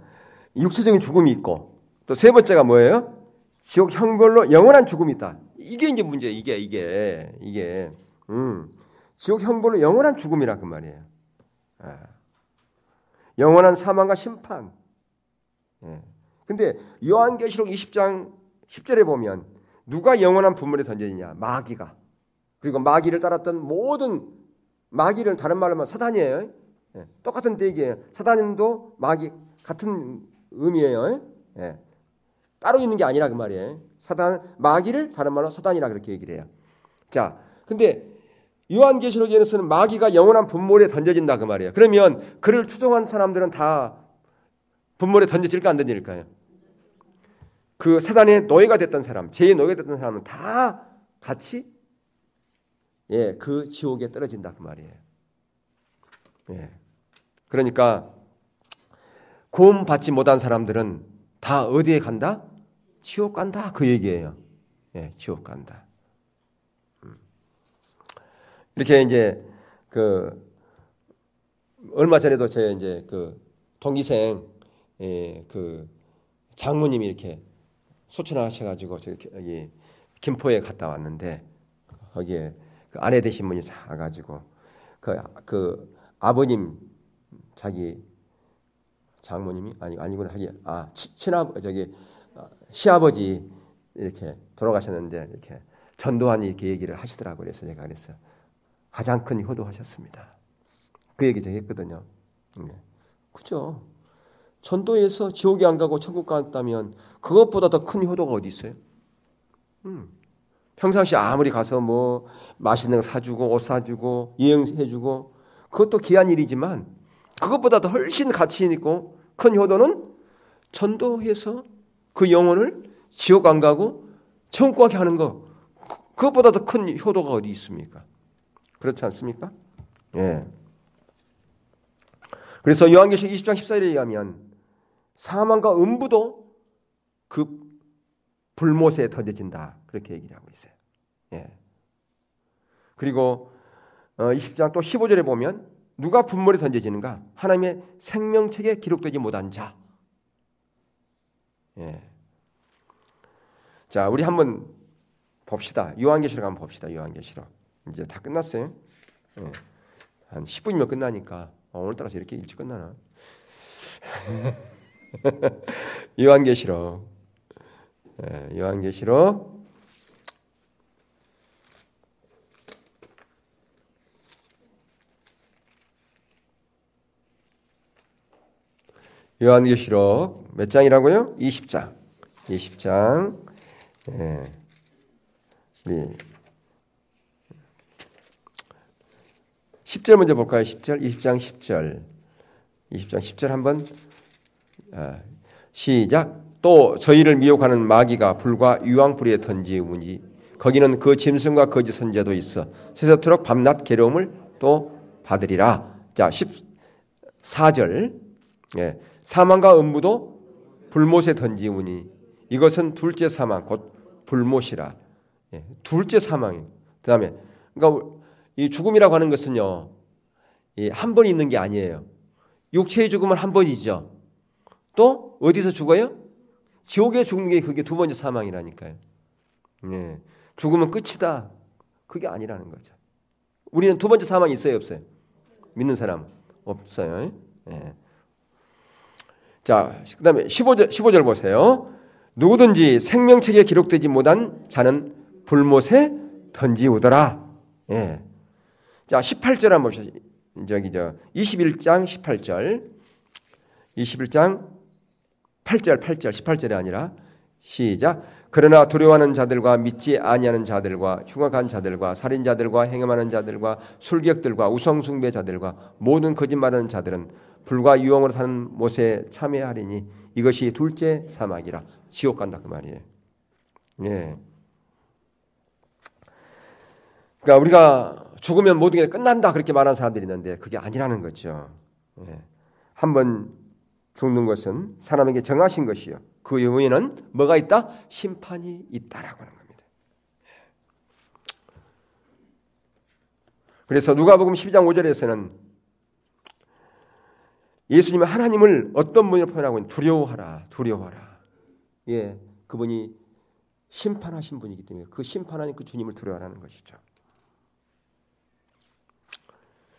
육체적인 죽음이 있고 또 세 번째가 뭐예요? 지옥 형벌로 영원한 죽음이 있다. 이게 이제 문제예요. 이게. 지옥 형벌로 영원한 죽음이라 그 말이에요. 아. 영원한 사망과 심판. 예. 근데 요한계시록 20장 10절에 보면 누가 영원한 분물에 던져지냐? 마귀가. 그리고 마귀를 따랐던 모든 마귀를 다른 말로 하면 사단이에요. 예. 똑같은 얘기예요. 사단도 마귀 같은 의미예요. 예. 따로 있는 게 아니라 그 말이에요. 마귀를 다른 말로 사단이라 그렇게 얘기를 해요. 자, 근데 요한계시록에서는 마귀가 영원한 분모에 던져진다 그 말이에요. 그러면 그를 추종한 사람들은 다 분모에 던져질까 안 던질까요? 그 사단의 노예가 됐던 사람, 죄의 노예가 됐던 사람은 다 같이 그 지옥에 떨어진다 그 말이에요. 예. 그러니까 구원받지 못한 사람들은 다 어디에 간다? 지옥 간다. 그 얘기예요. 예, 지옥 간다. 이렇게 이제 얼마 전에도 제 이제 동기생 장모님이 이렇게 소천하셔가지고 여기 김포에 갔다 왔는데 거기에 아내 되신 분이 와가지고 아버님 자기 장모님이 아니구나 시아버지 이렇게 돌아가셨는데 이렇게 전도한 이렇게 얘기를 하시더라고요. 그래서 제가 그랬어요. 가장 큰 효도하셨습니다. 그 얘기 제가 했거든요. 그죠? 전도해서 지옥에 안 가고 천국 갔다면 그것보다 더 큰 효도가 어디 있어요? 평상시 아무리 가서 뭐 맛있는 거 사주고 옷 사주고 여행해주고 그것도 귀한 일이지만 그것보다 더 훨씬 가치 있고 큰 효도는 전도해서 그 영혼을 지옥 안 가고 천국 가게 하는 거 그것보다 더 큰 효도가 어디 있습니까? 그렇지 않습니까? 예. 그래서 요한계시록 20장 14절에 의하면 사망과 음부도 그 불못에 던져진다. 그렇게 얘기를 하고 있어요. 예. 그리고 20장 또 15절에 보면 누가 불못에 던져지는가? 하나님의 생명책에 기록되지 못한 자. 예. 자, 우리 한번 봅시다. 요한계시록 한번 봅시다. 요한계시록. 이제 다 끝났어요. 예. 한 10분이면 끝나니까 오늘따라 이렇게 일찍 끝나나? 요한계시록. 예, 요한계시록. 요한계시록 몇 장이라고요? 20장. 20장. 예. 네. 10절 먼저 볼까요? 10절. 20장 10절. 20장 10절 한번 시작. 또 저희를 미혹하는 마귀가 불과 유황불에 던지우니 거기는 그 짐승과 거짓 선지자도 있어 세세토록 밤낮 괴로움을 또 받으리라. 자, 14절. 예. 사망과 음부도 불못에 던지우니 이것은 둘째 사망 곧 불못이라. 예. 둘째 사망이에요. 그다음에 그러니까 이 죽음이라고 하는 것은요. 한 번 있는 게 아니에요. 육체의 죽음은 한 번이죠. 또 어디서 죽어요? 지옥에 죽는 게 그게 두 번째 사망이라니까요. 예. 죽으면 끝이다. 그게 아니라는 거죠. 우리는 두 번째 사망이 있어요, 없어요? 믿는 사람 없어요. 예. 자, 그다음에 15절 보세요. 누구든지 생명책에 기록되지 못한 자는 불못에 던지우더라. 예. 자, 18절 한번 보시죠. 21장 18절. 21장 8절 18절이 아니라 시작. 그러나 두려워하는 자들과 믿지 아니하는 자들과 흉악한 자들과 살인자들과 행음하는 자들과 술객들과 우상숭배자들과 모든 거짓말하는 자들은 불과 유황으로 사는 못에 참여하리니 이것이 둘째 사망이라. 지옥 간다 그 말이에요. 예. 그러니까 우리가 죽으면 모든 게 끝난다 그렇게 말하는 사람들이 있는데 그게 아니라는 거죠. 예. 한번 죽는 것은 사람에게 정하신 것이요. 그 이후에는 뭐가 있다? 심판이 있다라고 하는 겁니다. 그래서 누가복음 12장 5절에서는 예수님은 하나님을 어떤 분으로 표현하고 있는 두려워하라. 두려워하라. 예, 그분이 심판하신 분이기 때문에 그 심판하는 그 주님을 두려워하는 것이죠.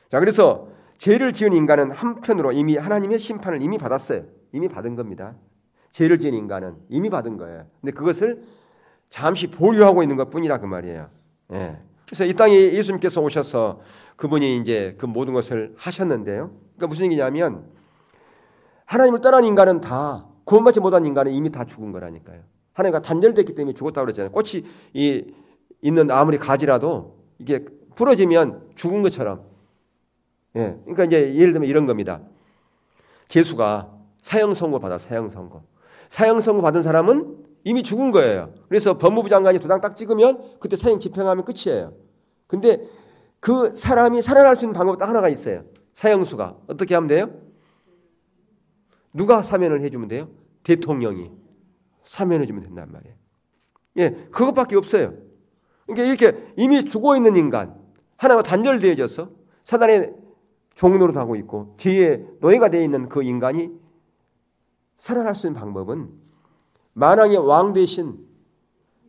자, 그래서 죄를 지은 인간은 한편으로 이미 하나님의 심판을 이미 받았어요. 이미 받은 겁니다. 죄를 지은 인간은 이미 받은 거예요. 근데 그것을 잠시 보유하고 있는 것뿐이라 그 말이에요. 예. 그래서 이 땅에 예수님께서 오셔서 그분이 이제 그 모든 것을 하셨는데요. 그러니까 무슨 얘기냐면 하나님을 떠난 인간은 다 구원받지 못한 인간은 이미 다 죽은 거라니까요. 하나님과 단절됐기 때문에 죽었다고 그러잖아요. 꽃이 있는 아무리 가지라도 이게 부러지면 죽은 것처럼. 예. 그러니까 이제 예를 들면 이런 겁니다. 재수가 사형 선고 받아 사형 선고. 사형 선고 받은 사람은 이미 죽은 거예요. 그래서 법무부 장관이 도장 딱 찍으면 그때 사형 집행하면 끝이에요. 근데 그 사람이 살아날 수 있는 방법 딱 하나가 있어요. 사형수가 어떻게 하면 돼요? 누가 사면을 해주면 돼요? 대통령이 사면해주면 된단 말이에요. 예, 그것밖에 없어요. 그러니까 이렇게 이미 죽어 있는 인간, 하나와 단절되어져서 사단의 종노릇 하고 있고 죄의 노예가 되어 있는 그 인간이 살아날 수 있는 방법은 만왕의 왕 대신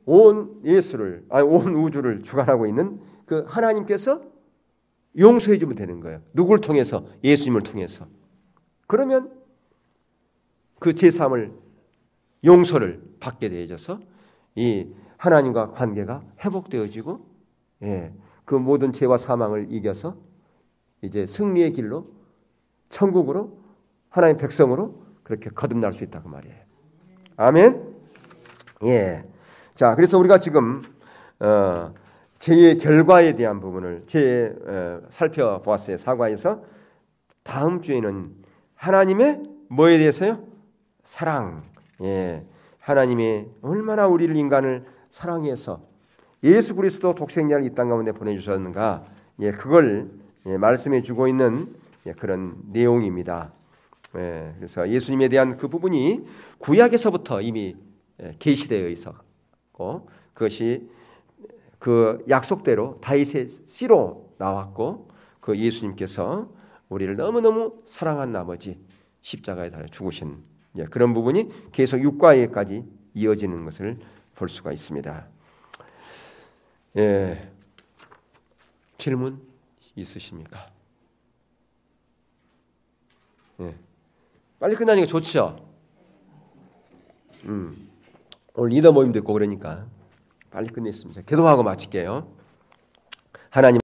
온 우주를 주관하고 있는 그 하나님께서 용서해 주면 되는 거예요. 누구를 통해서? 예수님을 통해서. 그러면 그 제3을 용서를 받게 되어져서 이 하나님과 관계가 회복되어지고, 예, 그 모든 죄와 사망을 이겨서 이제 승리의 길로 천국으로 하나님의 백성으로 그렇게 거듭날 수 있다 그 말이에요. 아멘. 예. 자, 그래서 우리가 지금 죄의 결과에 대한 부분을 살펴보았어요. 사과에서 다음 주에는 하나님의 뭐에 대해서요? 사랑. 예. 하나님이 얼마나 우리를 인간을 사랑해서 예수 그리스도 독생자를 이 땅 가운데 보내주셨는가. 예, 그걸 말씀해 주고 있는 그런 내용입니다. 예, 그래서 예수님에 대한 그 부분이 구약에서부터 이미 계시되어 있었고 그것이 그 약속대로 다윗의 씨로 나왔고 그 예수님께서 우리를 너무너무 사랑한 나머지 십자가에 달려 죽으신 그런 부분이 계속 육과에까지 이어지는 것을 볼 수가 있습니다. 예, 질문 있으십니까? 예, 빨리 끝나니까 좋죠. 오늘 리더 모임도 있고 그러니까 빨리 끝냈습니다. 기도하고 마칠게요. 하나님.